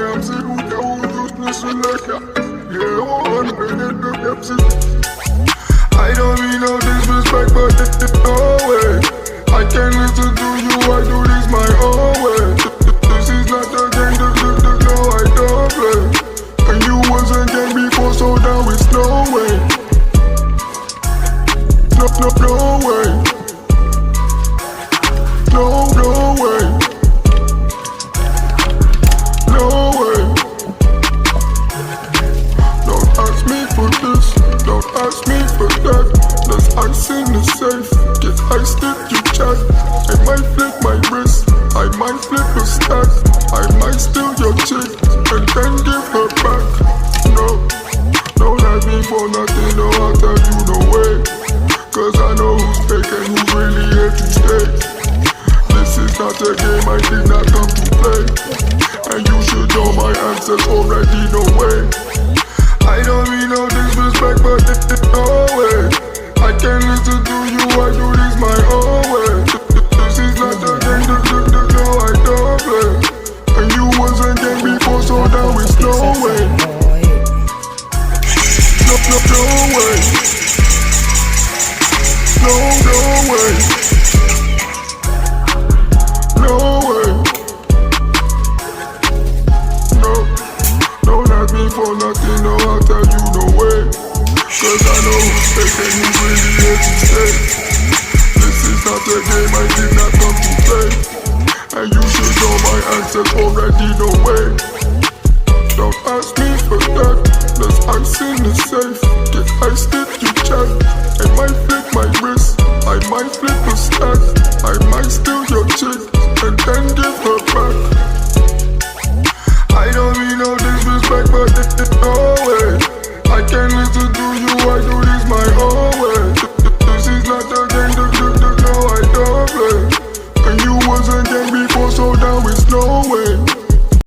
am zero, I don't mean no disrespect, but no way. I can't listen to you, I do this my own way. This is not the game, no, I don't play. And you wasn't game before, so now it's no way. No way. No way. No way. Don't ask me for this, don't ask me for that. There's ice in the safe, get ice if you chat. I might flip my wrist, I might flip a stack. I might steal your chick and then give her back. No, don't ask me for nothing, no, I'll tell you no way. Cause I know who's fake and who's really here to stay. This is not a game I did not come to play. And you should know my answers already, no way. I don't mean no disrespect, but no way. I can't listen to you, I do this my own way. This is not the game, no, I don't play. And you wasn't game before, so now it's no way. No way. No way. No way. No, don't ask me for nothing, no, I'll tell you no way. Cause I know who's fake and who's really here to stay. This is not a game I did not come to play. And you should know my answers already, no way. Don't ask me for that, there's ice in the safe. Get ice if you chat. I might flip my wrist, I might flip a stack. I might steal your chick and then give her back.